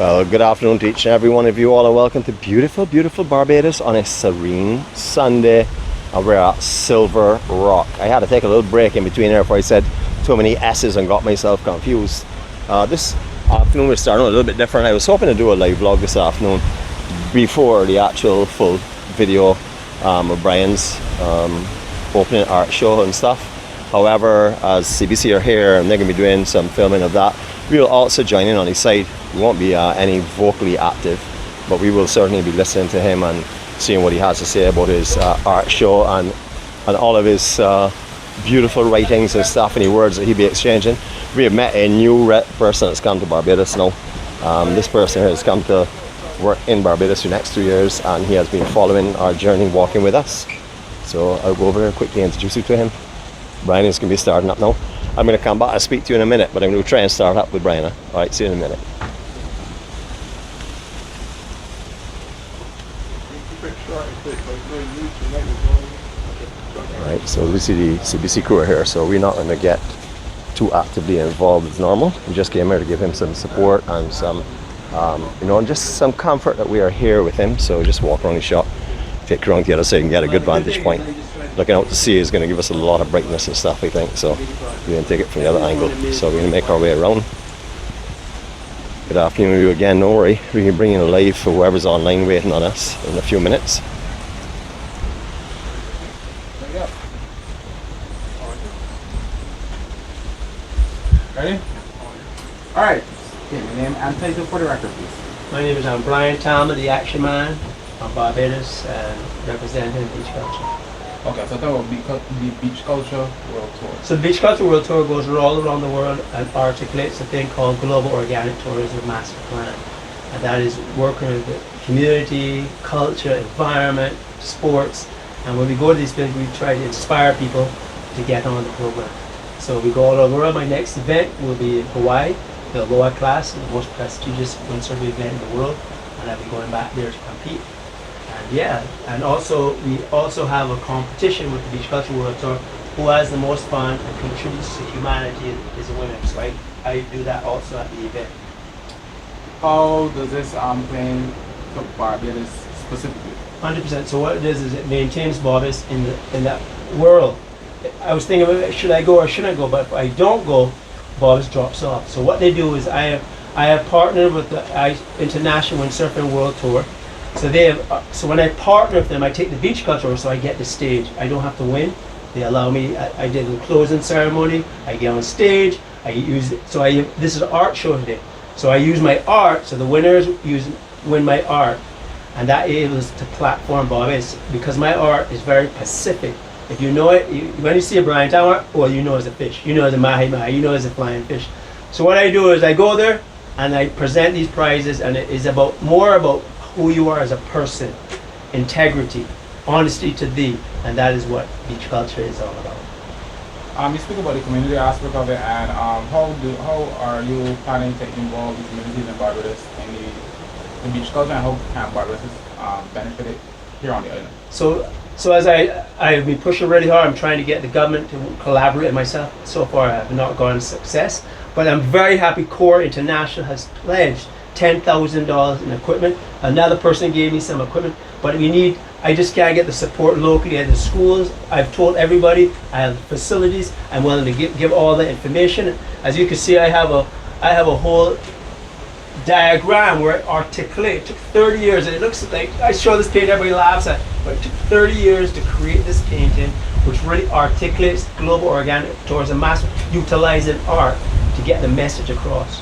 Well, good afternoon to each and every one of you all, and welcome to beautiful, beautiful Barbados on a serene Sunday. And we're at Silver Rock. I had to take a little break in between there before I said too many S's and got myself confused. This afternoon we're starting a little bit different. I was hoping to do a live vlog this afternoon before the actual full video of Brian's opening art show and stuff. However, as CBC are here and they're going to be doing some filming of that, we'll also join in on his side. We won't be any vocally active, but we will certainly be listening to him and seeing what he has to say about his art show and all of his beautiful writings and stuff, any words that he'll be exchanging. We have met a new person that's come to Barbados now. This person has come to work in Barbados for the next 2 years, and he has been following our journey, walking with us. So I'll go over there quickly and introduce you to him. Brian is going to be starting up now. I'm going to come back and speak to you in a minute, but I'm going to try and start up with Brian. Alright, see you in a minute. Alright, so we see the CBC crew are here, so we're not going to get too actively involved as normal. We just came here to give him some support and some, and just some comfort that we are here with him. So just walk around the shop, take around the other side and get a good vantage point. Looking out to sea is going to give us a lot of brightness and stuff, I think, so we're going to take it from the other angle. So we're going to make our way around. Good afternoon to you again, don't worry, we can bring in a live for whoever's online waiting on us in a few minutes. Ready? Alright, okay, my name and title for the record, please. My name is Brian Talma, DeAcTion Man from Barbados, and representing beach culture. Okay, so talk about the beach culture world tour. So the Beach Culture World Tour goes all around the world and articulates a thing called Global Organic Tourism Master Plan. And that is working with the community, culture, environment, sports. And when we go to these places, we try to inspire people to get on the program. So we go all over the world. My next event will be in Hawaii, the Aloha class, the most prestigious windsurfing event in the world. And I'll be going back there to compete. And yeah, and also we also have a competition with the Beach Culture World Tour. Who has the most fun and contributes to humanity is a winner. So I do that also at the event. How does this plane to Barbados specifically? 100%. So what it is it maintains Barbados in that world. I was thinking, about, should I go or shouldn't I go? But if I don't go, Barbados drops off. So what they do is I have partnered with the International Windsurfing World Tour. So so when I partner with them, I take the beach culture, so I get the stage. I don't have to win. They allow me. I did the closing ceremony. I get on stage. I use it. So this is an art show today. So I use my art. So the winners win my art, and that enables to platform Barbados because my art is very Pacific. If you know it, when you see a Brian Tower, well, you know it's a fish. You know it's a mahi-mahi. You know it's a flying fish. So what I do is I go there and I present these prizes, and it is more about who you are as a person, integrity, honesty to thee, and that is what beach culture is all about. You speak about the community aspect of it, and how are you planning to involve the communities in Barbados in the beach culture, and how can Barbados benefit it here on the island? So as I've been pushing really hard, I'm trying to get the government to collaborate with myself. So far I have not gotten success, but I'm very happy Core International has pledged $10,000 in equipment. Another person gave me some equipment, but I just can't get the support locally at the schools. I've told everybody I have facilities. I'm willing to give all the information. As you can see, I have a whole diagram where it articulates. It took 30 years, and it looks like, I show this painting, everybody laughs at, but it took 30 years to create this painting, which really articulates global organic tourism, utilizing art to get the message across.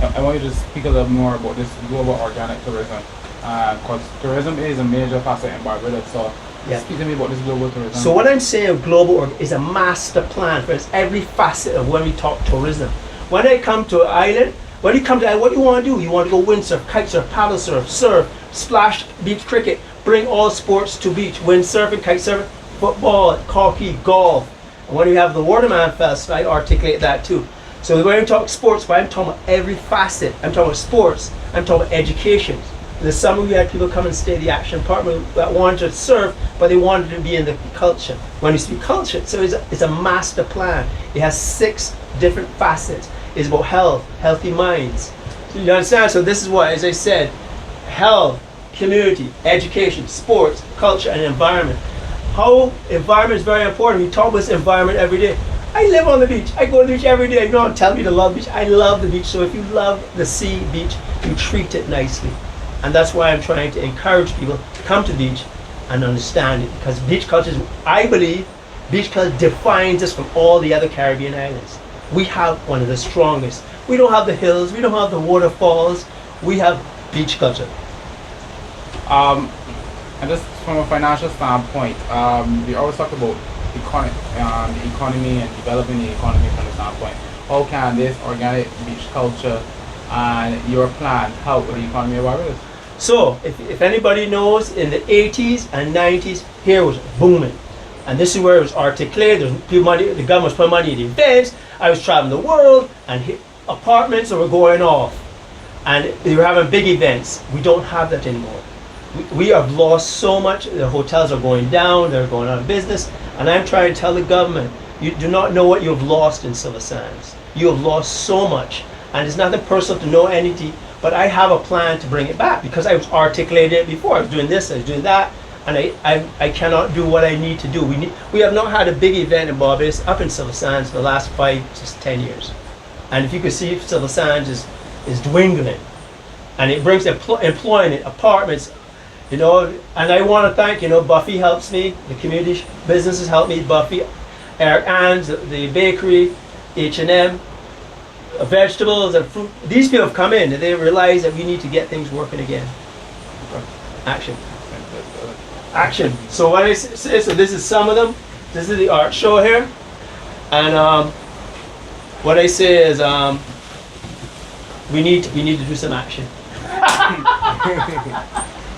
I want you to speak a little more about this global organic tourism, because tourism is a major facet in Barbados. So speak to me about this global tourism. So what I'm saying, global is a master plan for every facet of when we talk tourism. When I come to an island, what you want to do? You want to go windsurf, kite surf, paddle surf, splash, beach cricket, bring all sports to beach, windsurfing, kite surfing, football, hockey, golf. And when you have the Waterman Fest, I articulate that too. So when I talk sports, I'm talking about every facet. I'm talking about sports. I'm talking about education. In the summer we had people come and stay at the Action Park that wanted to surf, but they wanted to be in the culture. When you speak culture, so it's a master plan. It has 6 different facets. It's about health, healthy minds, So you understand? So this is what, as I said, health, community, education, sports, culture, and environment. How environment is very important. We talk about this environment every day. I live on the beach. I go to the beach every day. You don't tell me to love the beach. I love the beach. So if you love the sea, beach, you treat it nicely. And that's why I'm trying to encourage people to come to the beach and understand it. Because beach culture is, I believe, beach culture defines us from all the other Caribbean islands. We have one of the strongest. We don't have the hills. We don't have the waterfalls. We have beach culture. And just from a financial standpoint, we always talk about the economy and developing the economy from the standpoint. How can this organic beach culture and your plan help with the economy of Barbados? So, if anybody knows, in the 80s and 90s, here was booming. And this is where it was articulated. There was people money, the government was putting money in events. I was traveling the world, and apartments were going off. And they were having big events. We don't have that anymore. We have lost so much. The hotels are going down, they're going out of business. And I'm trying to tell the government, you do not know what you've lost in Silver Sands. You have lost so much. And it's nothing personal to know anything, but I have a plan to bring it back because I was articulating it before. I was doing this, I was doing that, and I cannot do what I need to do. We have not had a big event in Barbados up in Silver Sands for the last 5 to 10 years. And if you can see, Silver Sands is dwindling. And it brings employment, apartments, you know, and I want to thank, you know, Buffy helps me, the community businesses help me, Buffy, Eric Ann's, the bakery, H&M, vegetables and fruit. These people have come in and they realize that we need to get things working again. Action. Action. So what I say, so this is some of them. This is the art show here. And what I say is we need to do some action.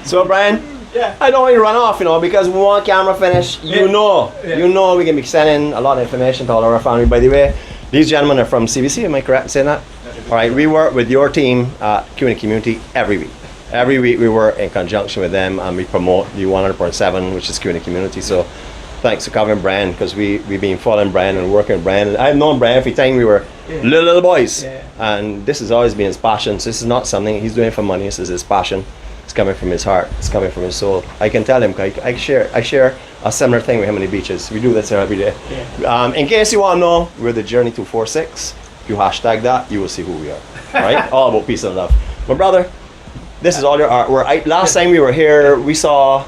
So Brian, Yeah. I don't want you to run off, you know, because we want camera finish. You know we can be sending a lot of information to all our family. By the way, these gentlemen are from CBC, am I correct in saying that? All right, we work with your team at Community every week. Every week we work in conjunction with them and we promote the 100.7, which is Community. So thanks for covering Brian, because we've been following Brian and working with Brian. And I've known Brian every time we were little boys. Yeah. And this has always been his passion. So this is not something he's doing for money, this is his passion. It's coming from his heart, it's coming from his soul. I can tell him, I share a similar thing with him on the beaches. We do this here every day. Yeah. In case you want to know, we're the Journey 246. If you hashtag that, you will see who we are. Right? All about peace and love. My brother, this is all your art. Last time we were here, we saw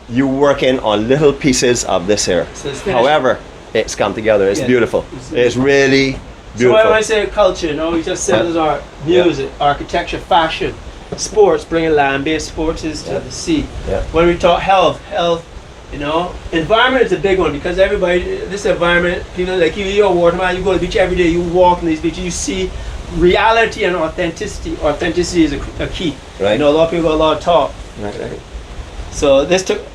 you working on little pieces of this here. So however, it's come together. It's beautiful. It's really beautiful. So when I say culture, you know, we just said there's art, music, architecture, fashion, sports, bringing land-based sports is to the sea. Yeah. When we talk health, you know, environment is a big one because everybody, this environment, people like you're a waterman, you go to the beach every day, you walk in these beaches, you see reality and authenticity. Authenticity is a key. Right. You know, a lot of people got a lot of talk. Right. So this took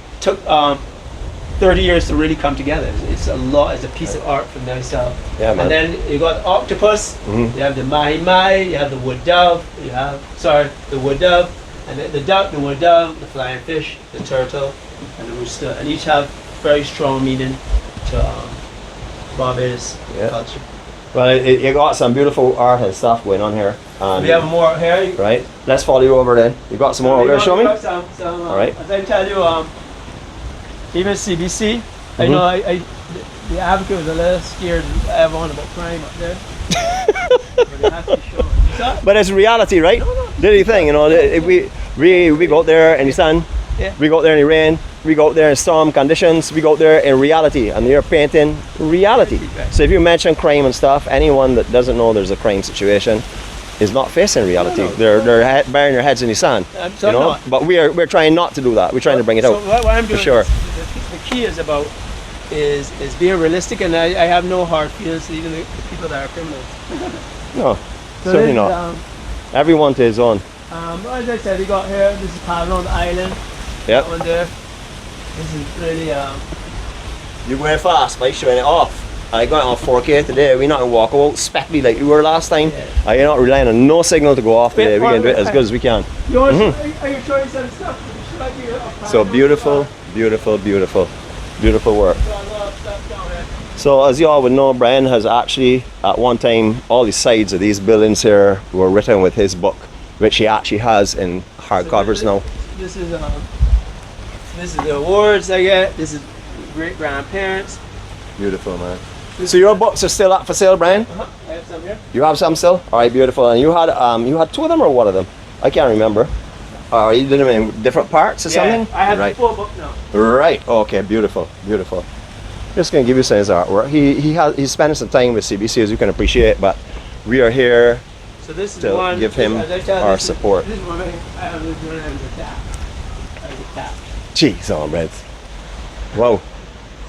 30 years to really come together. It's a lot. It's a piece of art for myself. Yeah, man. And then you got the octopus. Mm-hmm. You have the mahi-mahi. You have the wood dove. The wood dove, and the duck, the wood dove, the flying fish, the turtle, and the rooster, and each have very strong meaning to Barbados culture. Well, you got some beautiful art and stuff going on here. We have more here. Right. Let's follow you over then. You got some more over there. Show me. All right. As I tell you, even CBC, I know the advocate was a little scared of everyone about crime up there. But they have to show it. But it's reality, right? The thing, you know, we go out there in the sun, we go out there in the rain, we go out there in storm conditions, we go out there in reality, and you're painting reality. So if you mention crime and stuff, anyone that doesn't know there's a crime situation is not facing reality. They're burying their heads in the sand, you know. But we're trying not to do that. We're trying to bring it out. So what I'm doing, for sure. The key is being realistic, and I have no hard feelings to even the people that are criminals. No, so certainly not. Everyone to his own. As I said, we got here. This is Pavilion Island. Yep. That one there. This is really. You're going fast by showing it off. I got it on 4K today. We're not going to walk out speckly like we were last time. Yeah. You're not relying on no signal to go off today. We can do it as good as we can. Are you showing some stuff? So beautiful, beautiful, beautiful, beautiful work. So as you all would know, Brian has actually, at one time, all the sides of these buildings here were written with his book. which he actually has in hardcovers now. This is the awards I get. This is great grandparents. Beautiful, man. So your books are still up for sale, Brian? I have some here. You have some still? All right, beautiful. And you had two of them or one of them? I can't remember. You did them in different parts or something? I have right. the full book now. Right. Okay. Beautiful. Beautiful. Just gonna give you some of his artwork. He's spending some time with CBC, as you can appreciate, but we are here So this is to one, give him our support. This is one I was doing as a tap. As a tap. Jeez, on Red. Wow.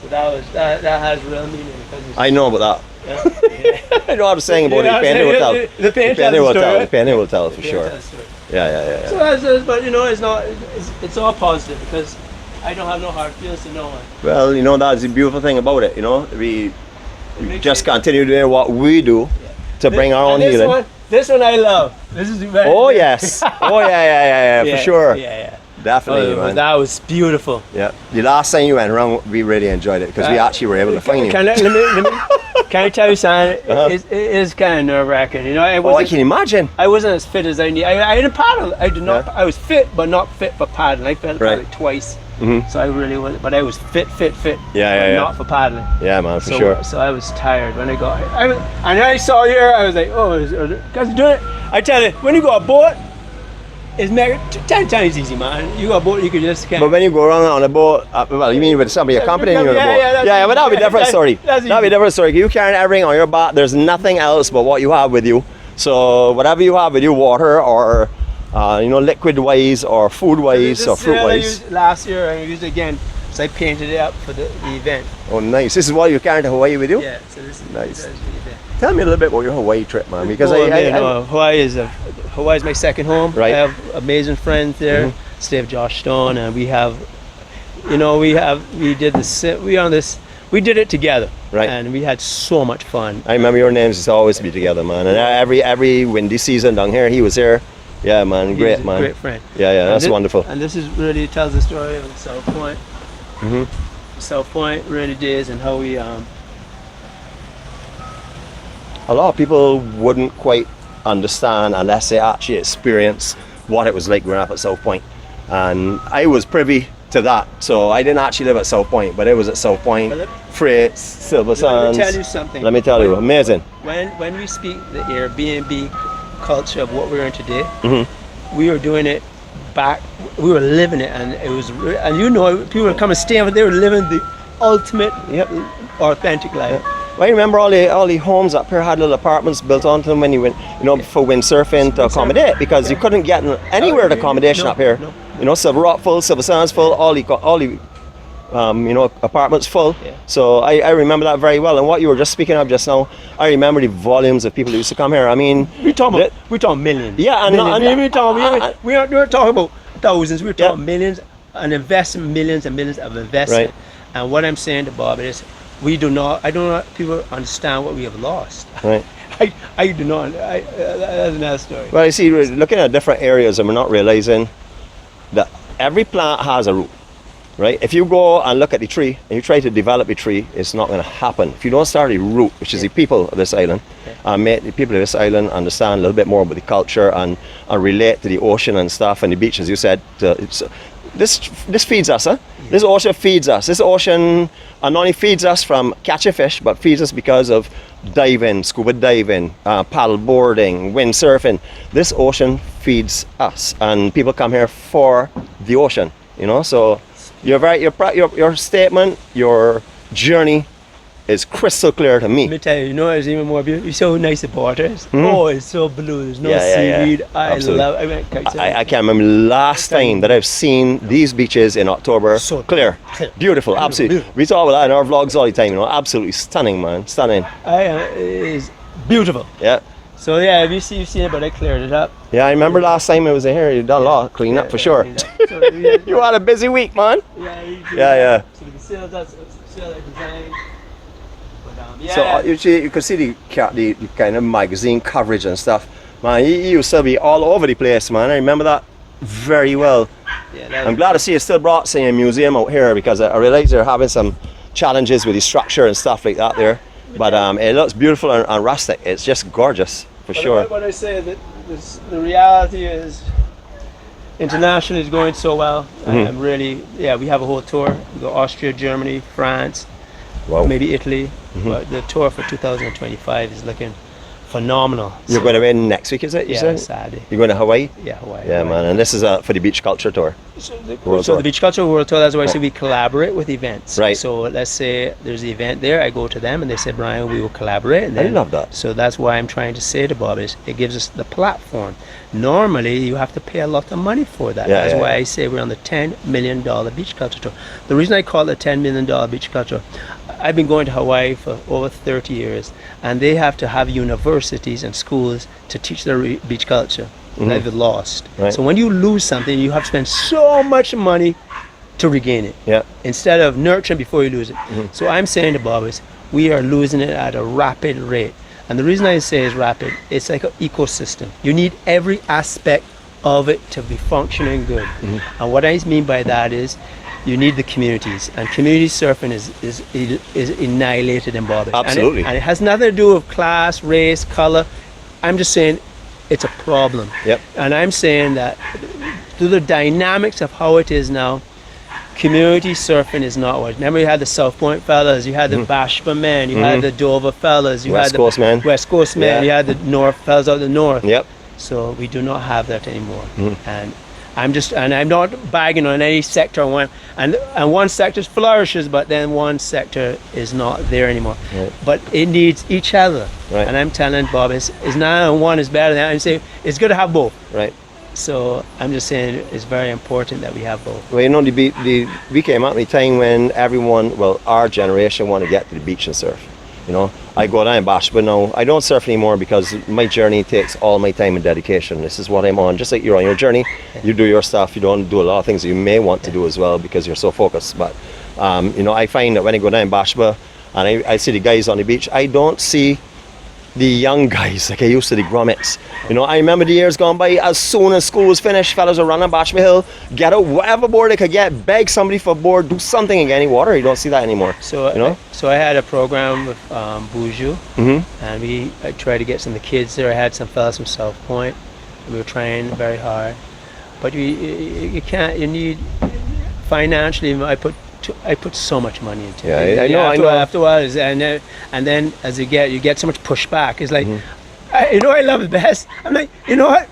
So that has real meaning because it's, I know about that. yeah. I know what I'm saying about it. The painting will tell. The painting will tells tell. the The painting will tell for sure. story. Yeah. So but it's not. It's all positive because I don't have no hard feelings to no one. Well, that's the beautiful thing about it. We just it- continue doing what we do to bring our own And healing. This one I love. This is Oh yes. Oh yeah, for sure. Yeah. Definitely, Oh, man. that was beautiful. Yeah. The last time you went around, we really enjoyed it because we actually were able to find you. Can I tell you something? It is kind of nerve wracking. I can imagine. I wasn't as fit as I need. I didn't paddle. I did not. Yeah. I was fit, but not fit for paddling. I fell Right. like twice. Mhm. So I really was, but I was fit. Yeah. Not for paddling. Yeah, man, for So, sure. so I was tired when I got here. And I saw you here, I was like, because doing it. I tell you, when you go a boat, it's 10 times easy, man. You go a boat, you can just But when you go around on a boat, well, you mean with somebody accompanying you on a boat? Yeah, but that'll be a different story. That's That'll be a different story. You carry everything on your back. There's nothing else but what you have with you. So whatever you have with you, water or liquid wise or food wise or fruit I wise. used last year, and I used it again. So I painted it up for the event. Oh, nice. This is what you're carrying to Hawaii with you? Yeah, so this is Nice. this is the event. Tell me a little bit about your Hawaii trip, man. Because Hawaii is my second home. Right. I have amazing friends there. Stay with Josh Stone, and we did it together. Right. And we had so much fun. I remember your names used to always be together, man. And every windy season down here, he was here. Yeah, man, He's great, a man. great friend. Yeah, that's And wonderful. And this is really tells the story of South Point. South Point really days and how we A lot of people wouldn't quite understand unless they actually experience what it was like growing up at South Point. And I was privy to that. So I didn't actually live at South Point, but it was at South Point, Fritz, Silver Sands. Let me tell you something. Let me tell you, amazing. When we speak the Airbnb culture of what we're in today, we were doing it back. We were living it, and it was. And people would come and stay, but they were living the ultimate, authentic life. Well, I remember all the homes up here had little apartments built onto them when you went, for windsurfing to accommodate, because you couldn't get anywhere to accommodation up here. No. Silver Rock full, Silver Sands full, all the apartments full. Yeah. So I remember that very well. And what you were just speaking of just now, I remember the volumes of people who used to come here. I mean, we talking millions. Yeah, we weren't talking about thousands. We were talking millions and investment, millions and millions of investment. Right. And what I'm saying to Bob is, I don't know people understand what we have lost. Right. I do not. That's another story. Well, you see, we're looking at different areas and we're not realizing that every plant has a root, right? If you go and look at the tree and you try to develop a tree, it's not going to happen. If you don't start a root, which is the people of this island, and make the people of this island understand a little bit more about the culture and relate to the ocean and stuff and the beach, as you said, this feeds us, huh? Yeah. This ocean feeds us. This ocean not only feeds us from catching fish, but feeds us because of diving, scuba diving, paddle boarding, windsurfing. This ocean feeds us, and people come here for the ocean. So your statement, your journey is crystal clear to me. Let me tell you, it's even more beautiful. It's so nice, the water. Oh, it's so blue. There's no seaweed. Yeah. I love it. I can't remember last time that I've seen these beaches in October. So clear. Beautiful, absolutely. Beautiful. We talk about that in our vlogs all the time, absolutely stunning, man, stunning. It is beautiful. Yeah. So yeah, you've seen it, but I cleared it up. Yeah, I remember last time I was in here, you done a lot of cleaning up for sure. You had a busy week, man. Yeah. So we can see that design. So you could see the kind of magazine coverage and stuff. Man, you used to be all over the place, man. I remember that very well. Yeah, I'm glad to see you still brought say a museum out here, because I realize they're having some challenges with the structure and stuff like that there. But it looks beautiful and rustic. It's just gorgeous for sure. What I say is that the reality is, international is going so well. I'm really, we have a whole tour. We go Austria, Germany, France, Wow. maybe Italy. But the tour for 2025 is looking phenomenal. You're going away next week, is it? You Yeah, said? Saturday. You're going to Hawaii? Yeah, Hawaii. Yeah, man. And this is for the beach culture tour. World So tour. the Beach Culture World Tour, that's why I Right. say we collaborate with events. Right. So let's say there's the event there, I go to them and they say, Brian, we will collaborate. And I then, love that. So that's why I'm trying to say to Bob is it gives us the platform. Normally you have to pay a lot of money for that. Yeah, That's yeah, why yeah. I say we're on the $10 million Beach Culture Tour. The reason I call it $10 million Beach Culture, I've been going to Hawaii for over 30 years and they have to have universities and schools to teach their beach culture. They've lost. Right. So when you lose something, you have to spend so much money to regain it Yeah. instead of nurturing before you lose it. So I'm saying to Bob is we are losing it at a rapid rate. And the reason I say is rapid, it's like an ecosystem. You need every aspect of it to be functioning good. And what I mean by that is you need the communities. And community surfing is annihilated in Barbados. Absolutely. And it has nothing to do with class, race, color. I'm just saying it's a problem. Yep. And I'm saying that through the dynamics of how it is now, community surfing is not what. Remember, you had the South Point fellas, you had the Bashma men, you had the Dover fellas, you West had the Coast men. West Coast men, Yeah. you had the North fellas out the North. Yep. So we do not have that anymore. And I'm not bagging on any sector and one sector flourishes, but then one sector is not there anymore. Right. But it needs each other. Right. And I'm telling Bob, it's not one is better than. I'm saying it's good to have both. Right. So I'm just saying it's very important that we have both. Well, you know, we came out in a time when everyone, well, our generation want to get to the beach and surf. You know, I go down in Bash, but no, I don't surf anymore because my journey takes all my time and dedication. This is what I'm on. Just like you're on your journey, you do your stuff. You don't do a lot of things that you may want to do as well because you're so focused. But, you know, I find that when I go down in Bashba and I see the guys on the beach, I don't see the young guys like I used to, the grommets. You know, I remember the years gone by, as soon as school was finished, fellas would run on Bashma Hill, get out whatever board they could get, beg somebody for a board, do something and get any water. You don't see that anymore. So you know? So I had a program with Buju, and I tried to get some of the kids there. I had some fellas from South Point. We were trying very hard, but you can't. You need financially. I put so much money into it. I know. After a while, and then as you get so much pushback. It's like, I love it best. I'm like, you know what?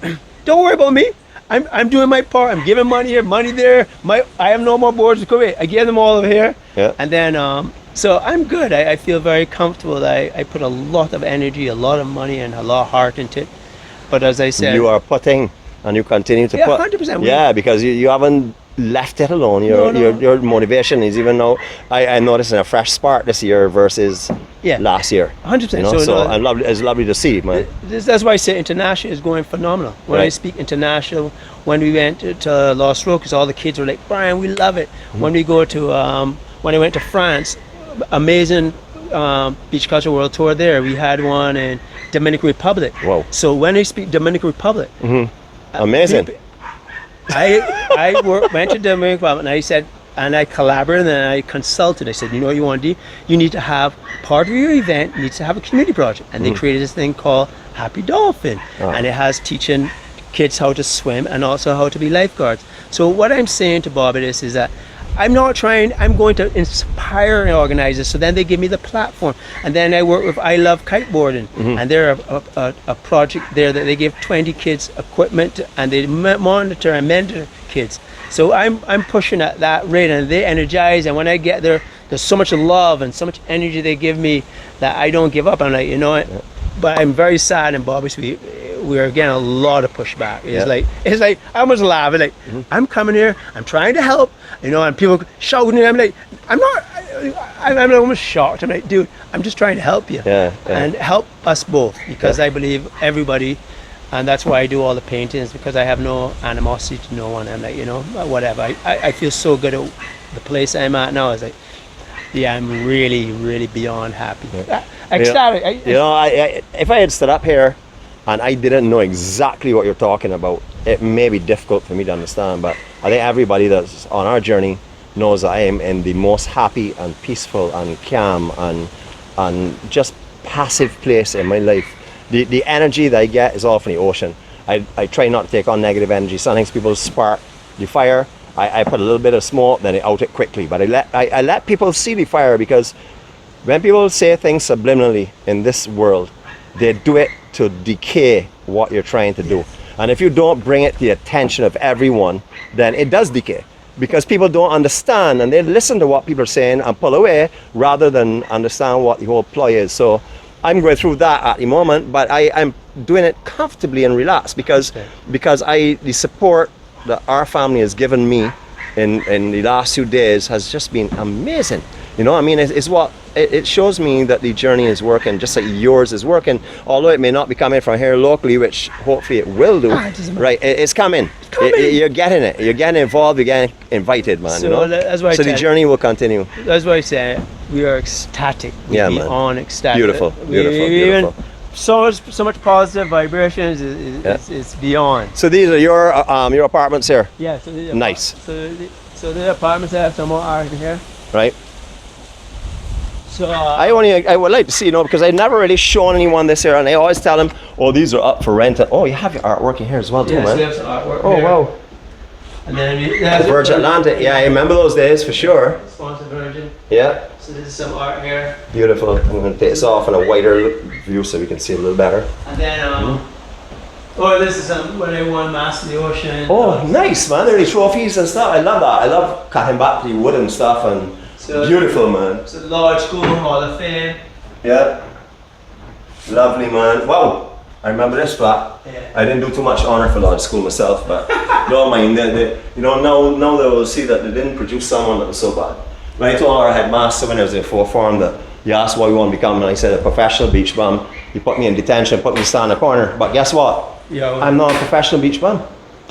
Don't worry about me. I'm doing my part. I'm giving money here, money there. I have no more boards to come in. I give them all over here. Yeah. And then so I'm good. I feel very comfortable that I put a lot of energy, a lot of money, and a lot of heart into it. But as I said, You are putting, and you continue to Yeah, put. 100%. Yeah, because you haven't left it alone. Your motivation is even now. I noticed a fresh spark this year versus last year. 100%. You know, it's lovely to see, man. That's why I say international is going phenomenal. When I Right. speak international, when we went to Lost Road, because all the kids were like, Brian, we love it. When we go to, when I went to France, amazing Beach Culture World Tour there. We had one in Dominican Republic. Wow. So when I speak Dominican Republic, Amazing. I went to Dominican Republic and I said, and I collaborated and I consulted. I said, you know what you want to do? You need to have part of your event needs to have a community project. And they created this thing called Happy Dolphin. And it has teaching kids how to swim and also how to be lifeguards. So what I'm saying to Bob is that I'm going to inspire organizers, so then they give me the platform. And then I work with I Love Kiteboarding, and they're a project there that they give 20 kids equipment, and they monitor and mentor kids. So I'm pushing at that rate, and they energize, and when I get there, there's so much love and so much energy they give me that I don't give up. I'm like, you know what? But I'm very sad in Bobby's we are getting a lot of pushback. It's like I almost laugh. It's like I'm coming here, I'm trying to help, you know, and people shouting. I'm like, I'm almost shocked. I'm like, dude, I'm just trying to help you and help us both because I believe everybody, and that's why I do all the paintings because I have no animosity to no one. I'm like, you know, whatever. I feel so good at the place I'm at now. It's like, yeah, I'm really, really beyond happy. Ecstatic. If I had stood up here and I didn't know exactly what you're talking about, it may be difficult for me to understand, but I think everybody that's on our journey knows that I am in the most happy and peaceful and calm and just passive place in my life. The energy that I get is all from the ocean. I try not to take on negative energy. Sometimes people spark the fire. I put a little bit of smoke, then I out it quickly. But I let people see the fire, because when people say things subliminally in this world, they do it to decay what you're trying to do. And if you don't bring it to the attention of everyone, then it does decay. Because people don't understand, and they listen to what people are saying and pull away rather than understand what the whole ploy is. So I'm going through that at the moment, but I'm doing it comfortably and relaxed, because the support that our family has given me in the last 2 days has just been amazing. You know, I mean, it shows me that the journey is working, just like yours is working. Although it may not be coming from here locally, which hopefully it will do. Right, it's coming. You're getting it. You're getting involved. You're getting invited, man. So you know? that's why. So the journey will continue. That's why I say we are ecstatic. Yeah, man. Beyond ecstatic. Beautiful, beautiful, Even beautiful. so much positive vibrations. It's beyond. So these are your apartments here, Yeah. So these are Nice. So the apartments have some more art in here. right? So I would like to see, you know, because I never really shown anyone this here, and I always tell them, oh, these are up for rent. Oh, you have your artwork in here as well, too, yeah, so man. we have some artwork Oh, here. wow. And then there's Virgin Atlantic. Yeah, I remember those days for sure. Sponsored Virgin. Yeah, So this is some art here. beautiful. I'm going to take this off in a wider view so we can see a little better. And then this is some when I won Master of the Ocean. Oh, nice, man. There are the trophies and stuff. I love that. I love cutting back the wood and stuff, and So- beautiful, man. So Large School Hall of Fame. Yeah. Lovely, man. Wow. I remember this flat. Yeah. I didn't do too much honor for Lodge School myself, but don't mind. You know, now they will see that they didn't produce someone that was so bad. When I told our headmaster when I was in fourth form that he asked what we want to become, and I said a professional beach bum, he put me in detention, put me stand in a corner. But guess what? Yeah. I'm not a professional beach bum.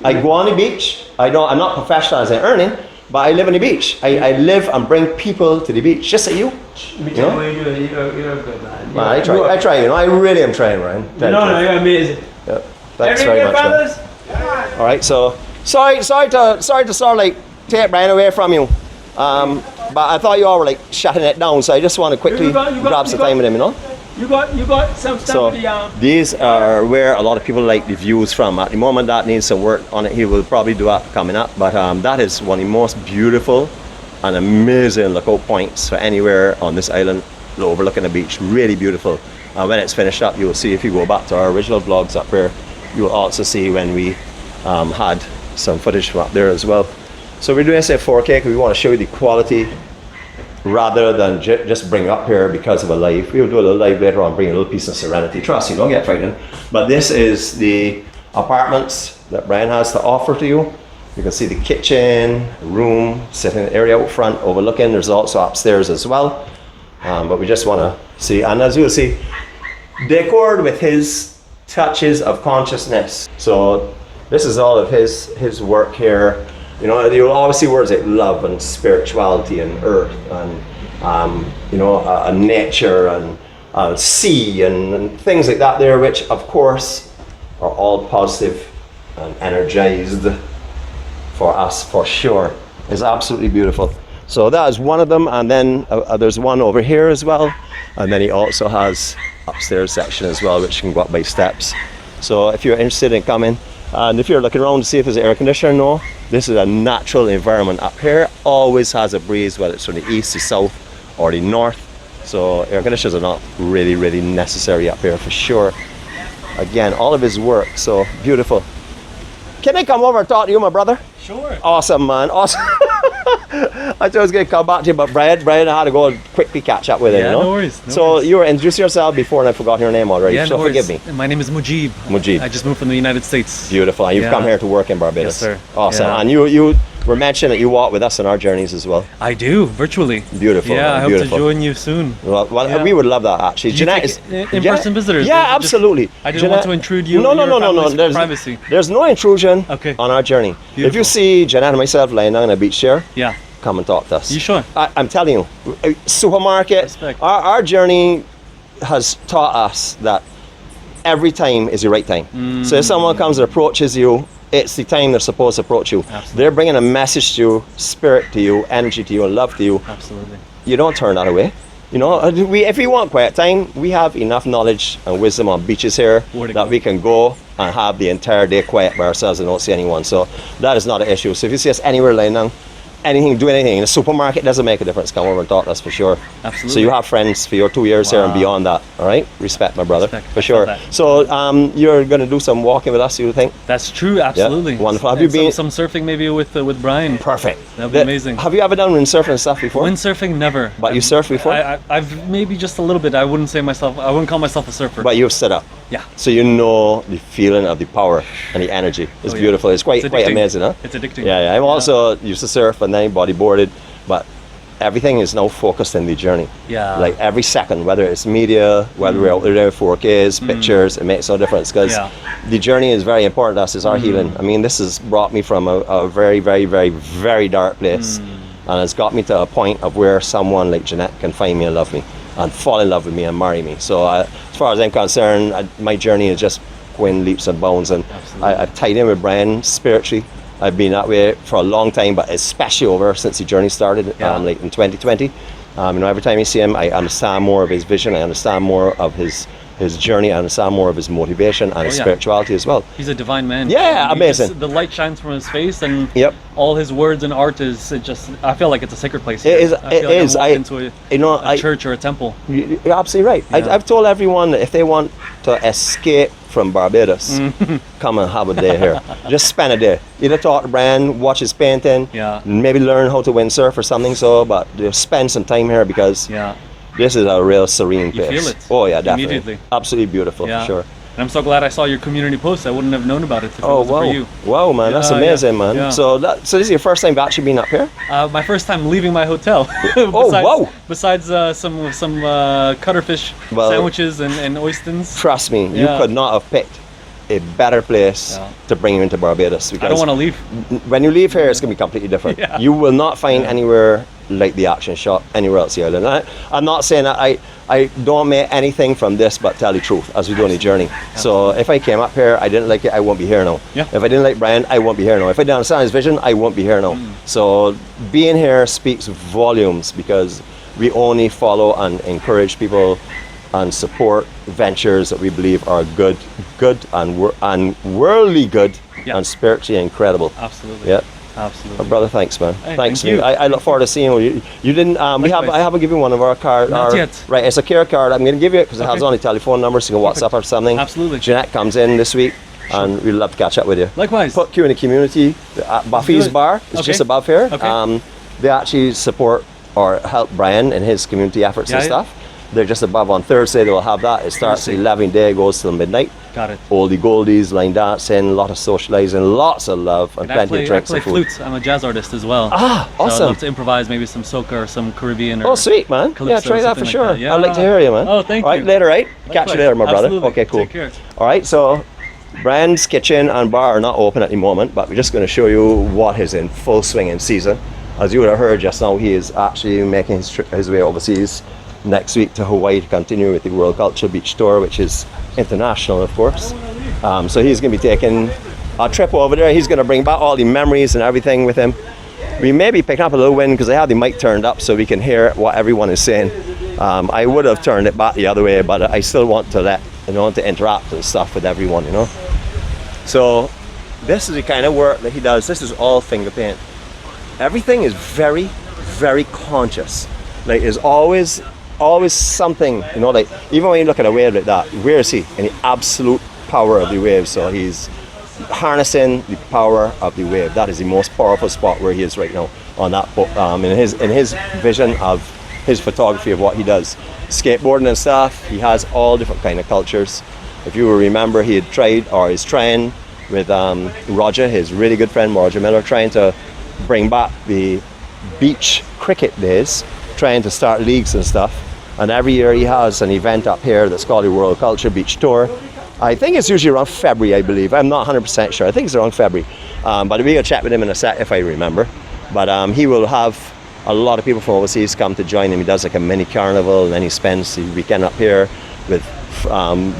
I go on the beach. I'm not professional as in earning, but I live on the beach. I live and bring people to the beach, just like you. Me You too. know? You're a good man. Man, I try, you know, I really am trying, Ryan. No, you're amazing. Yeah. Thanks Every very good much, man. fellas? All right, so sorry to sort of like take Brian away from you, but I thought you all were like shutting it down, so I just want to quickly grab some time with him, you know. You got some stuff So with the these are where a lot of people like the views from. At the moment, that needs some work on it. He will probably do that coming up, but that is one of the most beautiful and amazing lookout points for anywhere on this island, overlooking the beach. Really beautiful. And when it's finished up, you will see, if you go back to our original vlogs up here, you will also see when we had some footage from up there as well. So we're doing this at 4K because we want to show you the quality rather than just bring up here because of a live. We'll do a little live later on, bring a little piece of Serenity. Trust me, don't get frightened. But this is the apartments that Brian has to offer to you. You can see the kitchen, room, sitting area out front overlooking. There's also upstairs as well. But we just want to see, and as you'll see, decored with his touches of consciousness. So this is all of his work here. You know, you'll always see words like love and spirituality and earth and nature and sea and things like that there, which of course are all positive and energized for us for sure. It's absolutely beautiful. So that is one of them, and then there's one over here as well, and then he also has upstairs section as well, which can go up by steps. So if you're interested in coming, and if you're looking around to see if there's air conditioner, no, this is a natural environment up here. Always has a breeze, whether it's from the east, the south, or the north. So air conditioners are not really, really necessary up here for sure. Again, all of his work, so beautiful. Can I come over and talk to you, my brother? Sure. Awesome, man. Awesome. I thought I was going to come back to you, but Brian, I had to go and quickly catch up with him. Yeah, you know? no worries. So you were introducing yourself before, and I forgot your name already. Yeah, so no forgive worries. me. My name is Mojib. Mojib. I just moved from the United States. Beautiful. And you've Yeah. come here to work in Barbados. Yes, sir. Awesome. Yeah. And you were mentioning that you walk with us on our journeys as well. I do, virtually. Beautiful. Yeah, man, I hope beautiful. to join you soon. Well, Yeah. we would love that actually. Do you Jeanette take is in-person visitors? Yeah, Or just- absolutely. I didn't want to intrude you. No, and no, your no, no, no. family's There's privacy. There's no intrusion Okay. on our journey. If you Beautiful. see Jeanette and myself lying down on a beach chair, Yeah. come and talk to us. You sure? I'm telling you, supermarket. Respect. Our journey has taught us that every time is the right time. So if someone comes and approaches you, it's the time they're supposed to approach you. Absolutely. They're bringing a message to you, spirit to you, energy to you, and love to you. Absolutely. You don't turn that away. You know, if we want quiet time, we have enough knowledge and wisdom on beaches here Word to that God. we can go and have the entire day quiet by ourselves and don't see anyone. So that is not an issue. So if you see us anywhere laying down, do anything in the supermarket, doesn't make a difference. Come over and talk to us for sure. Absolutely. So you have friends for your 2 years here and beyond that. All right, respect, my brother, Respect. for sure. That. So you're going to do some walking with us, you think? That's true. Absolutely. Yeah. Wonderful. Have And you been? some surfing maybe with Brian? Perfect. That'd be amazing. Have you ever done windsurfing and stuff before? Windsurfing, never. But you surfed before? I've maybe just a little bit. I wouldn't call myself a surfer. But you've set up. Yeah. So you know the feeling of the power and the energy. It's yeah. beautiful. It's quite addicting. amazing, huh? It's addicting. Yeah. I'm also used to surf and then bodyboarded, but everything is now focused in the journey. Yeah. Like every second, whether it's media, whether we're out there 4Ks, pictures, it makes no difference because the journey is very important to us. It's our healing. I mean, this has brought me from a very, very, very, very dark place, and it's got me to a point of where someone like Jeanette can find me and love me and fall in love with me and marry me. So as far as I'm concerned, my journey is just going leaps and bounds, and I've tied in with Brian spiritually. I've been that way for a long time, but especially over since the journey started, like in 2020. Every time I see him, I understand more of his vision. I understand more of his journey. I understand more of his motivation and his spirituality as well. He's a divine man. Yeah, amazing. The light shines from his face, and Yep. all his words and art I feel like it's a sacred place. It is. I feel It is. I'm walking into a church or a temple. You're absolutely right. Yeah. I've told everyone that if they want to escape from Barbados, come and have a day here. Just spend a day. Either talk to Brian, watch his painting, maybe learn how to windsurf or something. But just spend some time here because this is a real serene place. You feel it. Oh yeah, definitely. Immediately. Absolutely beautiful, for sure. And I'm so glad I saw your community post. I wouldn't have known about it if it wasn't for you. Wow, man, that's amazing, man. Yeah. So this is your first time actually being up here? My first time leaving my hotel. Besides some cuttlefish sandwiches and oysters. Trust me, you could not have picked a better place to bring you into Barbados. Because I don't want to leave. When you leave here, it's going to be completely different. Yeah. You will not find anywhere like DeAcTion Shop anywhere else on the island. I'm not saying that I don't make anything from this but tell the truth as we do on the journey. So if I came up here, I didn't like it, I won't be here now. Yeah. If I didn't like Brian, I won't be here now. If I didn't understand his vision, I won't be here now. So being here speaks volumes because we only follow and encourage people and support ventures that we believe are good and worldly good and spiritually incredible. Absolutely. Yeah. Absolutely. Brother, thanks, man. Hey, Thanks. thank you. I look forward to seeing you. You didn't. I haven't given one of our cards. Not yet. Right, it's a care card. I'm going to give you it because it has only telephone numbers, so you can WhatsApp or something. Absolutely. Jeanette comes in this week, and we'd love to catch up with you. Likewise. Put you in the community. Buffy's Good. Bar is just above here. Okay. They actually support or help Brian in his community efforts and stuff. They're just above on Thursday. They will have that. It starts at 11 day, goes till midnight. Got it. Oldie goldies, line dancing, a lot of socializing, lots of love, and plenty of drinks I and play food. flute. I'm a jazz artist as well. Ah, So I'd awesome. love to improvise maybe some soca or some Caribbean. Or Oh, sweet, man. Calypso, Yeah, try that for something sure. like that. Yeah. I'd like to hear you, man. Oh, thank All right, you. later, right? Catch you Likewise. later, my brother. Absolutely. Okay, cool. Take care. All right, so Brian's kitchen and bar are not open at the moment, but we're just going to show you what is in full swing in season. As you would have heard just now, he is actually making his way overseas next week to Hawaii to continue with the World Culture Beach Tour, which is international, of course. So he's going to be taking a trip over there. He's going to bring back all the memories and everything with him. We may be picking up a little wind because I have the mic turned up so we can hear what everyone is saying. I would have turned it back the other way, but I still want to to interact and stuff with everyone, you know. So this is the kind of work that he does. This is all finger paint. Everything is very, very conscious. Like there's always something, you know, like even when you look at a wave like that, where is he? In the absolute power of the wave. So he's harnessing the power of the wave. That is the most powerful spot where he is right now on that book. In his vision of his photography of what he does, skateboarding and stuff. He has all different kind of cultures. If you will remember, he had tried or is trying with Roger, his really good friend Roger Miller, trying to bring back the beach cricket days, trying to start leagues and stuff. And every year he has an event up here that's called the World Culture Beach Tour. I think it's usually around February, I believe. I'm not 100% sure. I think it's around February. But we're going to chat with him in a sec if I remember. But he will have a lot of people from overseas come to join him. He does like a mini carnival, and then he spends the weekend up here with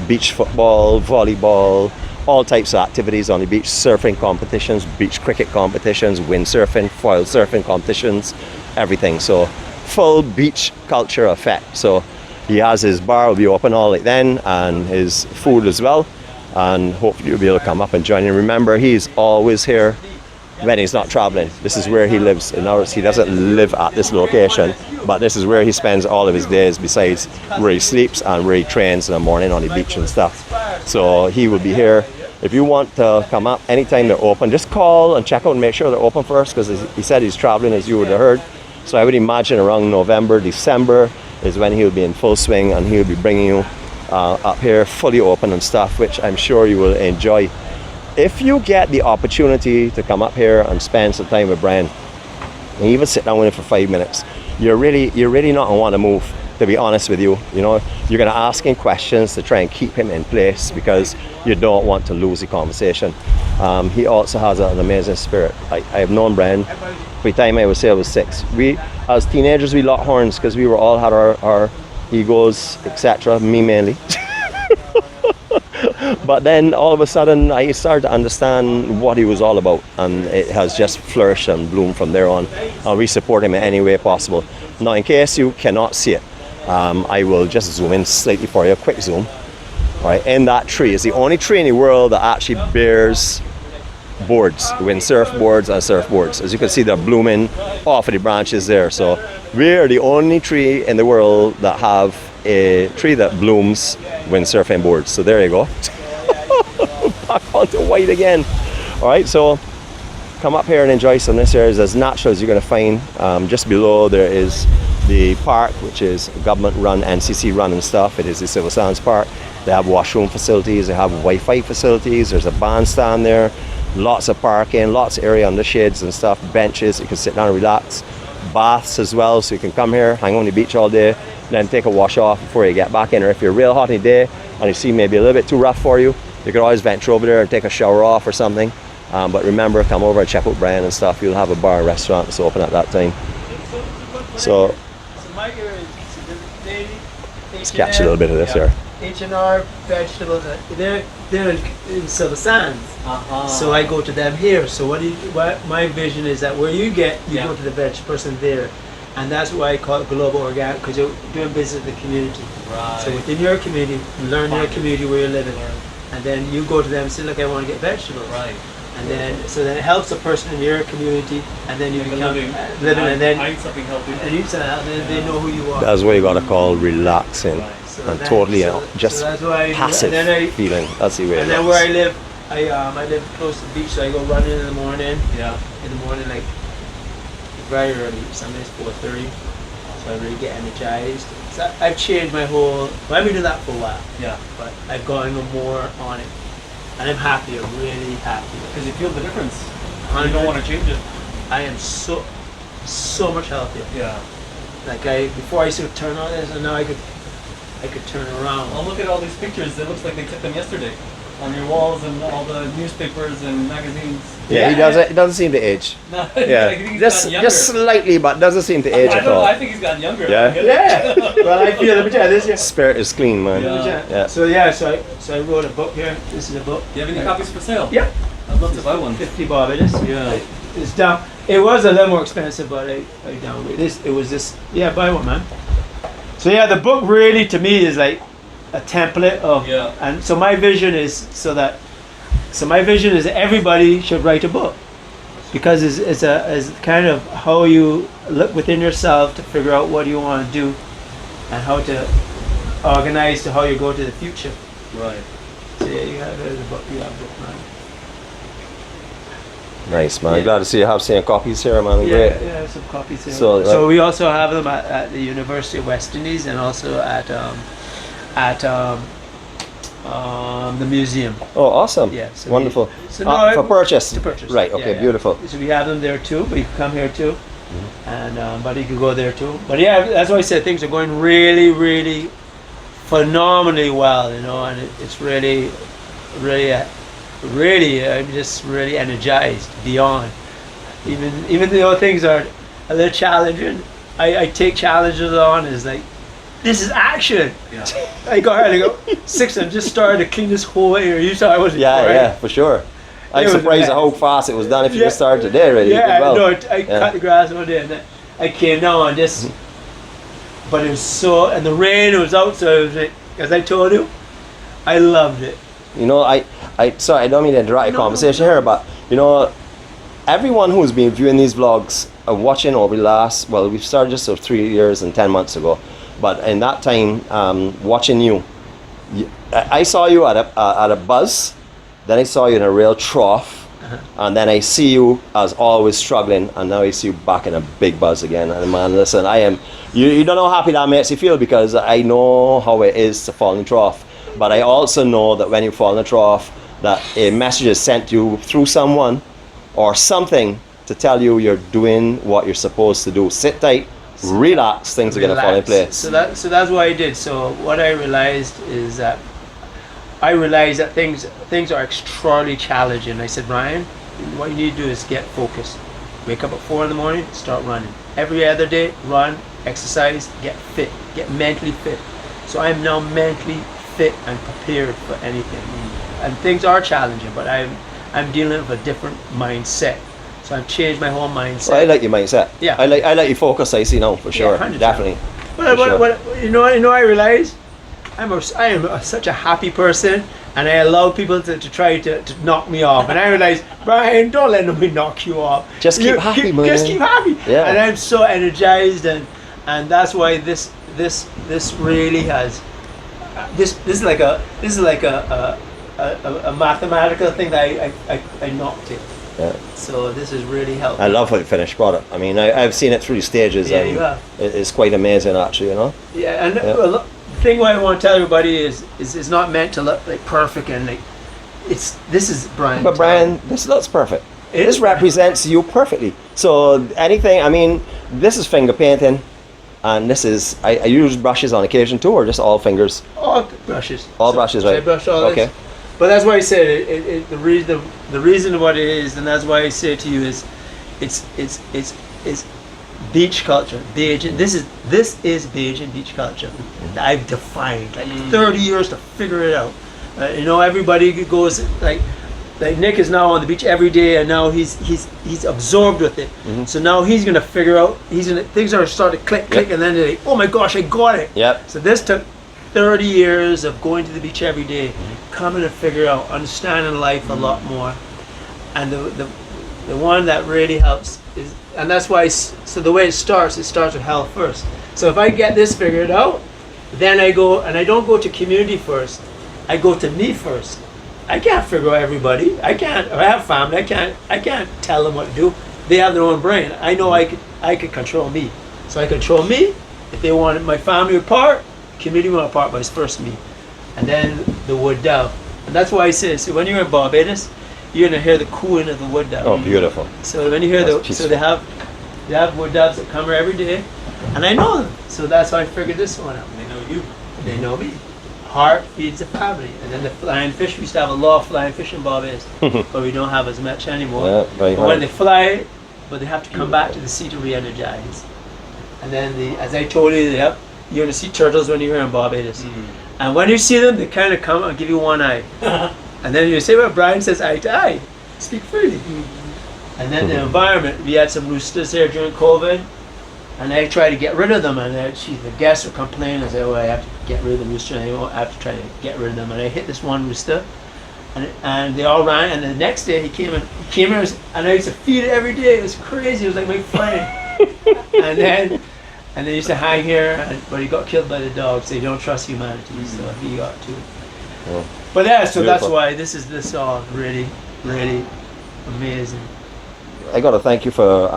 beach football, volleyball, all types of activities on the beach, surfing competitions, beach cricket competitions, windsurfing, foil surfing competitions, everything. So full beach culture effect. So he has his bar will be open all like then, and his food as well. and hopefully you'll be able to come up and join him. Remember, he's always here when he's not traveling. This is where he lives. In other words, he doesn't live at this location, but this is where he spends all of his days, besides where he sleeps and where he trains in the morning on the beach and stuff. So he will be here. If you want to come up anytime they're open, just call and check out and make sure they're open first, because he said he's traveling, as you would have heard. So I would imagine around November, December is when he'll be in full swing, and he'll be bringing you up here fully open and stuff, which I'm sure you will enjoy. If you get the opportunity to come up here and spend some time with Brian, and even sit down with him for 5 minutes, you're really not gonna want to move, to be honest with you. You know, you're gonna ask him questions to try and keep him in place, because you don't want to lose the conversation. He also has an amazing spirit. I have known Brian by the time I would say I was 6. We, as teenagers, we locked horns because we were all had our egos, etc. Me mainly. But then all of a sudden I started to understand what he was all about, and it has just flourished and bloomed from there on. And we support him in any way possible. Now, in case you cannot see it, I will just zoom in slightly for you, a quick zoom. All right, in that tree is the only tree in the world that actually bears boards, windsurf boards and surfboards. As you can see, they're blooming off of the branches there. So we're the only tree in the world that have a tree that blooms windsurfing boards. So there you go. Back onto white again. All right, so come up here and enjoy some of this area. It's as natural as you're going to find. Just below there is the park, which is government run, NCC run and stuff. It is the Civil Sands Park. They have washroom facilities, they have Wi-Fi facilities, there's a bandstand there, lots of parking, lots of area on the shades and stuff, benches, you can sit down and relax. Baths as well, so you can come here, hang on the beach all day, then take a wash off before you get back in. Or if you're real hot in the day and you see maybe a little bit too rough for you, you can always venture over there and take a shower off or something. But remember, come over and check out Brian and stuff. You'll have a bar and restaurant that's open at that time. So let's catch a little bit of this here. H&R vegetables, they're in Silver Sands. So I go to them here. So what my vision is that where you go to the veg person there. And that's why I call it global organic, because you're doing business with the community. Right. So within your community, learn your community where you're living. And then you go to them and say, look, I want to get vegetables. Right. And then, so then it helps a person in your community, and then you become living, and then eat something healthy. And eat something healthy, and they know who you are. That's what you gotta call relaxing, and totally just passive feeling. That's the way. And then where I live, I live close to the beach, so I go running in the morning. Yeah. In the morning, like very early, sometimes 4:30. So I really get energized. So I've changed my whole. Well, I've been doing that for a while. Yeah. But I've gone more on it. And I'm happy, I'm really happy. Because you feel the difference. You don't want to change it. I am so much healthier. Yeah. Like before I used to turn on this, and now I could turn around. Well, look at all these pictures. It looks like they took them yesterday. On your walls and all the newspapers and magazines. Yeah, he doesn't seem to age. No, yeah, just slightly, but doesn't seem to age at all. I think he's gotten younger. Yeah. Yeah. Well, I feel this year. Spirit is clean, man. Yeah. So I wrote a book here. This is a book. Do you have any copies for sale? Yep. I'd love to buy one. 50 Barbados. Yeah. It's down. It was a little more expensive, but I downgraded this. It was this. Yeah, buy one, man. So yeah, the book really to me is like a template of, and so my vision is that everybody should write a book, because it's kind of how you look within yourself to figure out what you want to do and how to organize to how you go to the future. Right. So yeah, you have the book. You have a book, man. Nice, man. Glad to see you have seen copies here, man. Great. Yeah, some copies here. So we also have them at the University of West Indies, and also at the museum. Oh, awesome. Yeah. So wonderful. For purchase? To purchase. Right, okay, beautiful. So we have them there too, but you can come here too. And but you can go there too. But yeah, that's why I said things are going really, really phenomenally well, you know, and it's really, I'm just really energized beyond. Even though things are a little challenging, I take challenges on as like, this is action. Yeah. I go 6 and just started to clean this whole area. You saw I was for sure. I'm surprised at how fast it was done. If you just started today already. Yeah, I cut the grass one day and then I came down on this. But it was and the rain was out, so it was like, as I told you, I loved it. You know, sorry, I don't mean to interrupt your conversation here, but you know, everyone who's been viewing these vlogs, watching over the last, well, we've started just 3 years and 10 months ago, but in that time, watching you, I saw you at a buzz, then I saw you in a real trough, and then I see you as always struggling, and now I see you back in a big buzz again. And man, listen, you don't know how happy that makes you feel, because I know how it is to fall in a trough, but I also know that when you fall in a trough, that a message is sent to you through someone or something to tell you you're doing what you're supposed to do. Sit tight, relax, things are going to fall in place. So that's what I did. So what I realized is that things are extraordinarily challenging. I said, Brian, what you need to do is get focused. Wake up at 4 in the morning, start running. Every other day, run, exercise, get fit, get mentally fit. So I'm now mentally fit and prepared for anything. And things are challenging, but I'm dealing with a different mindset. So I've changed my whole mindset. Well, I like your mindset. Yeah. I like your focus, I see now, for sure. Yeah, 100%. Definitely. But you know, I realize I am such a happy person, and I allow people to try to knock me off. And I realize, Brian, don't let nobody knock you off. Just keep happy, man. Just keep happy. Yeah. And I'm so energized, and that's why this really has this is like a mathematical thing that I knocked it. Yeah. So this is really helpful. I love how you finished product. I mean, I've seen it through the stages, Yeah, and you have. it's quite amazing, actually. You know. Yeah, and Yeah. Well, the thing what I want to tell everybody is it's not meant to look like perfect, and like this is Brian. But Brian, this looks perfect. It This is. represents you perfectly. So anything, I mean, this is finger painting, and this is I use brushes on occasion too, or just all fingers. All brushes. All brushes, right? I brush all Okay. this. But that's why I said the reason what it is, and that's why I say to you is, it's beach culture. Bajan. This is Bajan beach culture. I've defined like 30 years to figure it out. You know, everybody goes like Nick is now on the beach every day, and now he's absorbed with it. Mm-hmm. So now he's gonna figure out. Things are starting to click, and then they're like, oh my gosh, I got it. Yep. So this took 30 years of going to the beach every day, coming to figure out, understanding life a lot more. And the one that really helps is, and that's why, so the way it starts with health first. So if I get this figured out, then I go, and I don't go to community first, I go to me first. I can't figure out everybody. I have family, I can't tell them what to do. They have their own brain. I know I could control me. So I control me. If they wanted my family apart, community went apart, but it's first me. And then the wood dove. And that's why I say, so when you're in Barbados, you're gonna hear the cooing of the wood dove. Oh, beautiful. So when you hear so they have wood doves that come here every day, and I know them. So that's how I figured this one out. They know you, they know me. Heart feeds the family. And then the flying fish, we used to have a lot of flying fish in Barbados, but we don't have as much anymore. Yeah, very but hard. when they fly, but they have to come back to the sea to re-energize. And then as I told you, you're gonna see turtles when you're here in Barbados. And when you see them, they kind of come and give you one eye. And then you say, well, Brian says eye to eye. Speak freely. And then the environment, we had some roosters here during COVID, and I tried to get rid of them, and the guests would complain and say, oh, I have to get rid of the rooster, and I have to try to get rid of them. And I hit this one rooster, and they all ran, and the next day he came in, and I used to feed it every day. It was crazy, it was like my friend. And they used to hang here, but he got killed by the dogs. So they don't trust humanity, so he got to it. Oh. But yeah, so that's Beautiful. why this all really, really amazing. I got to thank you for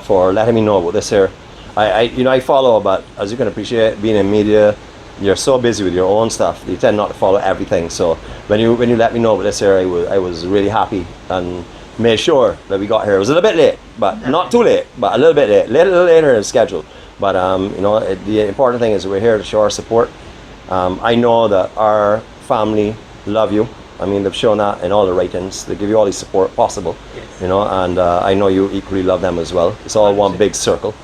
for letting me know about this here. I follow, but as you can appreciate, being in media, you're so busy with your own stuff, you tend not to follow everything. So when you let me know about this here, I was really happy and made sure that we got here. It was a little bit late, but not too late, but a little bit late, a little later than scheduled. But the important thing is we're here to show our support. I know that our family love you. I mean, they've shown that in all the writings. They give you all the support possible, Yes. and I know you equally love them as well. It's all one big circle,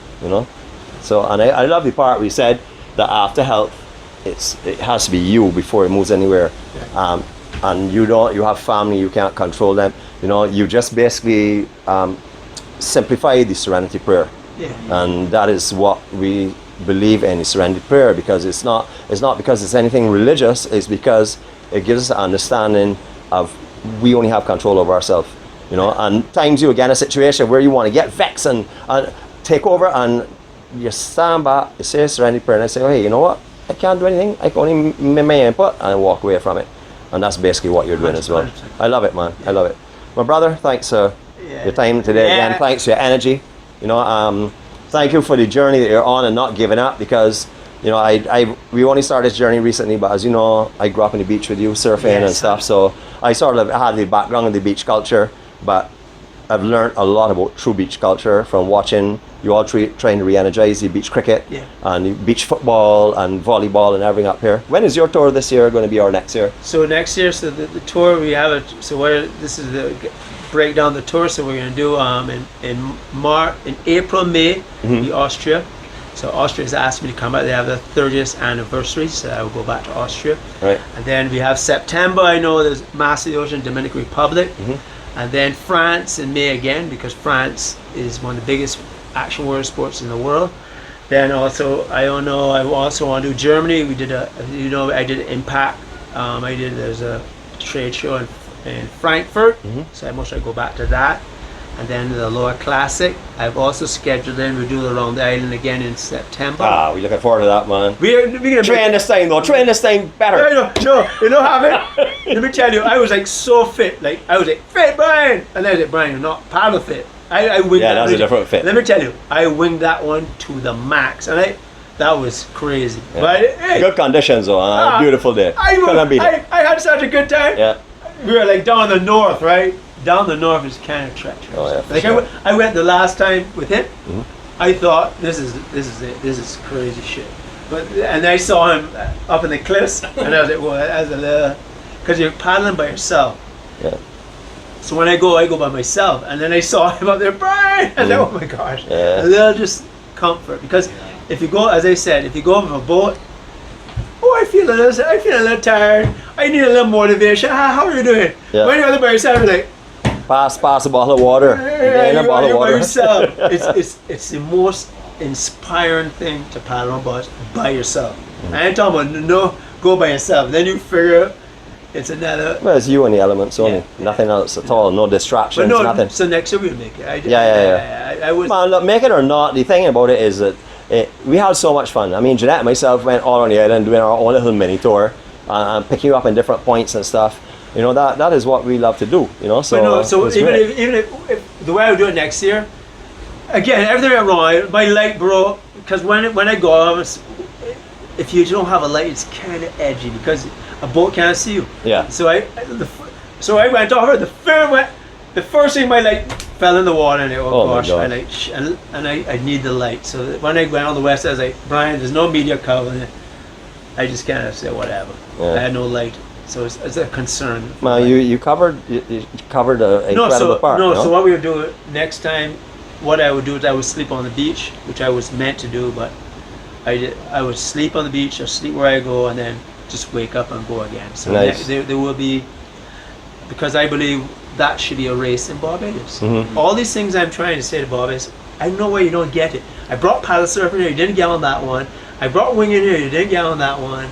So, and I love the part where you said that after health, it has to be you before it moves anywhere. Yeah. And you have family, you can't control them. You just basically simplify the Serenity prayer. Yeah. And that is what we believe in Serenity prayer, because it's not because it's anything religious. It's because it gives us an understanding of we only have control over ourselves, you know. And times you get in a situation where you want to get vexed and take over, and you stand back, you say a Serenity prayer, and I say, oh, hey, you know what? I can't do anything. I can only make my input, and I walk away from it. And that's basically what you're doing as well. I love it, man. I love it. My brother, thanks your time today again. Thanks for your energy. You know, thank you for the journey that you're on and not giving up, because you know, we only started this journey recently, but as you know, I grew up on the beach with you, surfing and stuff, so I sort of had the background of the beach culture, but I've learned a lot about true beach culture from watching you all trying to re-energize the beach cricket and the beach football and volleyball and everything up here. When is your tour this year going to be, or next year? So next year, so the tour we have it. So this is the breakdown the tour. So we're going to do in April, May, the Austria. So Austria has asked me to come back. They have their 30th anniversary, so I will go back to Austria. Right. And then we have September. I know there's Macedonia, Dominican Republic, and then France in May again, because France is one of the biggest action water sports in the world. Then also I also want to do Germany. We did I did Impact. There's a trade show in Frankfurt, so I must go back to that. And then the Lower Classic, I've also scheduled in. We do around the island again in September. We're looking forward to that, man. We're gonna train this thing though. Train this thing better. No, you know have it. Let me tell you, I was like so fit. Like I was like, fit Brian, and I was like, Brian, you're not paddle fit. I winged that. That's a different fit. Let me tell you, I winged that one to the max, and that was crazy. Yeah. But hey, good conditions though. Beautiful day. I had such a good time. Yeah. We were like down the north, right? Down the north is kind of treacherous. Oh yeah. Like sure. I went the last time with him. I thought this is it. This is crazy shit. And I saw him up in the cliffs, and I was like, well, as a little, because you're paddling by yourself. Yeah. So when I go by myself, and then I saw him up there, Brian. I was like, oh my gosh. Yeah. A little just comfort, because if you go, as I said, if you go with a boat, I feel a little tired. I need a little motivation. How are you doing? Yeah. When you're out by yourself, you're like, pass a bottle of water. you're by yourself. It's the most inspiring thing to paddle on boats by yourself. I ain't talking about no go by yourself. Then you figure it's another. Well, it's you and the elements only. Nothing else at all. No distractions. Nothing. So next year we'll make it. I was. Man, look, make it or not. The thing about it is that we had so much fun. I mean, Jeanette and myself went all on the island doing our own little mini tour and picking you up in different points and stuff. You know, that is what we love to do, you know, so even if the way I would do it next year, again, everything went wrong. My light broke, because when I go, if you don't have a light, it's kind of edgy, because a boat can't see you. Yeah. So I went over, the first thing my light fell in the water, and gosh, I need the light. So when I went on the west, I was like, Brian, there's no media cover. I just kind of said, whatever. Yeah. I had no light. So it's a concern. Man, you covered an incredible part. No, so what we would do next time, what I would do is I would sleep on the beach, which I was meant to do, but I would sleep on the beach or sleep where I go, and then just wake up and go again. So nice. There will be, because I believe that should be a race in Barbados. All these things I'm trying to say to Barbados, I know why you don't get it. I brought paddle surfing here, you didn't get on that one. I brought winging here, you didn't get on that one.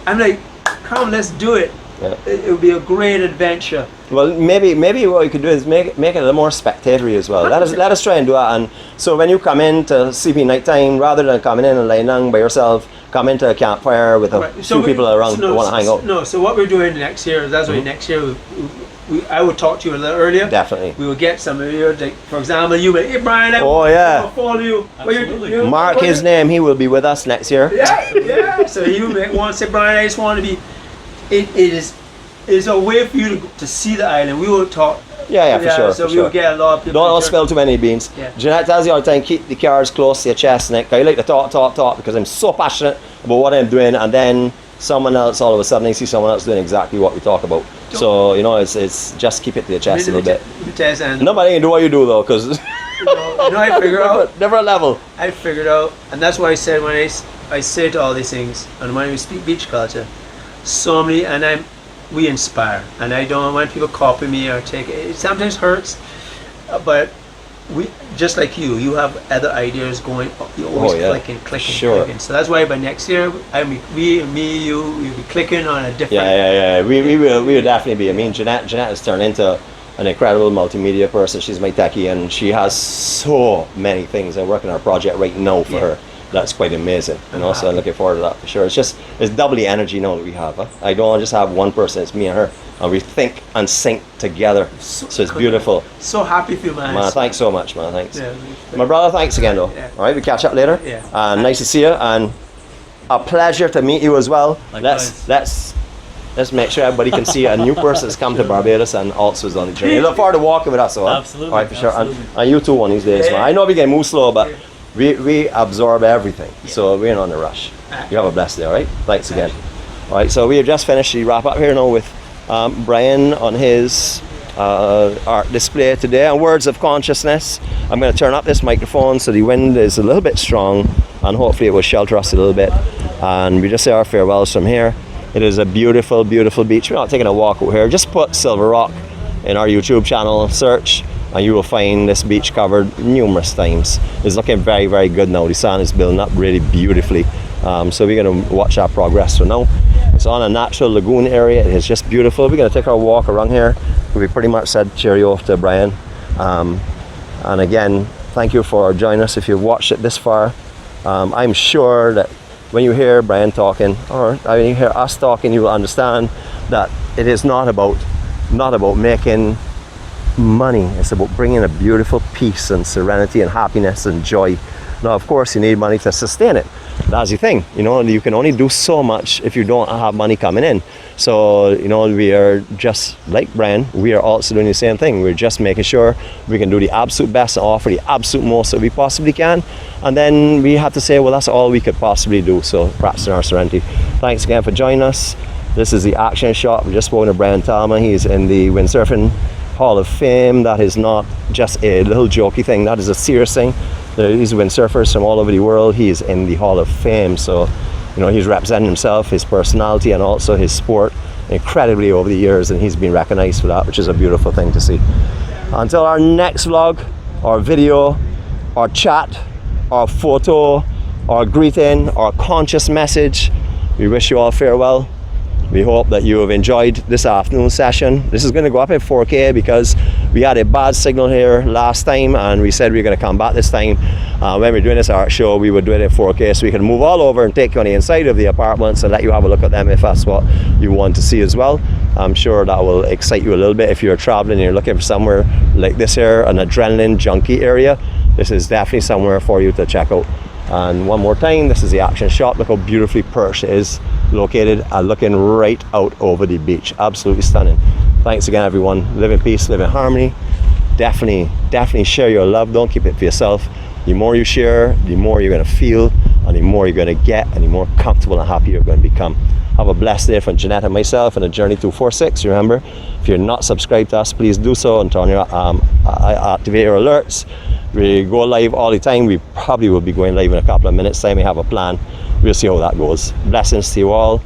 I'm like, come, let's do it. Yeah. It would be a great adventure. Well, maybe what we could do is make it a little more spectatory as well. Let us try and do that. And so when you come in to sleepy nighttime, rather than coming in and lying down by yourself, come into a campfire with a few people around who want to hang out. No, so what we're doing next year, that's why next year I would talk to you a little earlier. Definitely. We will get some of you, like, for example, you may, hey Brian, I'll follow you. Absolutely. Mark his name, he will be with us next year. Yeah. So you may want to say, Brian, I just want to be, it is a way for you to see the island. We will talk. Yeah, for sure. So we will get a lot of people. Don't spill too many beans. Yeah. Jeanette tells you all the time, keep the cards close to your chest, Nick. I like to talk, because I'm so passionate about what I'm doing, and then someone else, all of a sudden, I see someone else doing exactly what we talk about. So, you know, it's just keep it to your chest a little bit. Nobody can do what you do, though, because I figure out. Different level. I figured out, and that's why I said when I say to all these things, and when we speak beach culture, so many, and we inspire, and I don't want people copy me or take it. It sometimes hurts, but we just like you have other ideas going. You're always clicking, clicking. So that's why by next year, you, we'll be clicking on a different. Yeah. We will definitely be. I mean, Jeanette has turned into an incredible multimedia person. She's my techie, and she has so many things. I'm working on a project right now for her. That's quite amazing, so I'm looking forward to that for sure. It's doubly energy now that we have. I don't just have one person, it's me and her, and we think and sync together, so it's beautiful. So happy for you, man. Man, thanks so much, man. Thanks. My brother, thanks again though. All right, we catch up later. Nice to see you, and a pleasure to meet you as well. Let's make sure everybody can see a new person that's come to Barbados and also is on the journey. Look forward to walking with us, Absolutely. All right, for sure. And you too one of these days, man. I know we can move slow, but we absorb everything, so we're not in a rush. You have a blessed day, all right? Thanks again. All right, so we have just finished the wrap up here now with Brian on his art display today, and Words of Consciousness. I'm going to turn up this microphone so the wind is a little bit strong, and hopefully it will shelter us a little bit. And we just say our farewells from here. It is a beautiful, beautiful beach. We're not taking a walk out here. Just put Silver Rock in our YouTube channel, search, and you will find this beach covered numerous times. It's looking very, very good now. The sun is building up really beautifully. So we're going to watch our progress. So now it's on a natural lagoon area. It is just beautiful. We're going to take our walk around here. We pretty much said cheerio to Brian. And again, thank you for joining us if you've watched it this far. I'm sure that when you hear Brian talking, or when you hear us talking, you will understand that it is not about making money. It's about bringing a beautiful peace and serenity and happiness and joy. Now, of course, you need money to sustain it. That's the thing, you can only do so much if you don't have money coming in. So, we are just like Brian, we are also doing the same thing. We're just making sure we can do the absolute best and offer the absolute most that we possibly can. And then we have to say, well, that's all we could possibly do. So perhaps in our Serenity. Thanks again for joining us. This is the DeAcTion Shop. We just spoken to Brian Talma. He's in the windsurfing Hall of Fame. That is not just a little jokey thing. That is a serious thing. These windsurfers from all over the world. He's in the Hall of Fame. So, he's representing himself, his personality, and also his sport incredibly over the years, and he's been recognized for that, which is a beautiful thing to see. Until our next vlog, or video, or chat, or photo, or greeting, or conscious message, we wish you all farewell. We hope that you have enjoyed this afternoon session. This is going to go up in 4K because we had a bad signal here last time, and we said we were going to come back this time. When we're doing this art show, we would do it in 4K so we can move all over and take you on the inside of the apartments and let you have a look at them if that's what you want to see as well. I'm sure that will excite you a little bit if you're traveling and you're looking for somewhere like this here, an adrenaline junkie area. This is definitely somewhere for you to check out. And one more time, this is the DeAcTion Shop. Look how beautifully perched it is, located and looking right out over the beach. Absolutely stunning. Thanks again, everyone. Live in peace, live in harmony. Definitely share your love. Don't keep it for yourself. The more you share, the more you're going to feel, and the more you're going to get, and the more comfortable and happy you're going to become. Have a blessed day from Jeanette and myself and a Journey 246. Remember, if you're not subscribed to us, please do so and turn your activate your alerts. We go live all the time. We probably will be going live in a couple of minutes time. We have a plan. We'll see how that goes. Blessings to you all.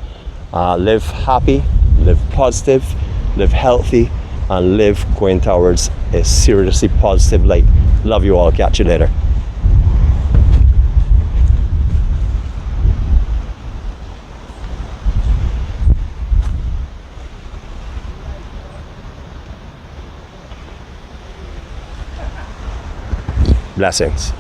Live happy, live positive, live healthy, and live going towards a seriously positive light. Love you all. Catch you later. Blessings.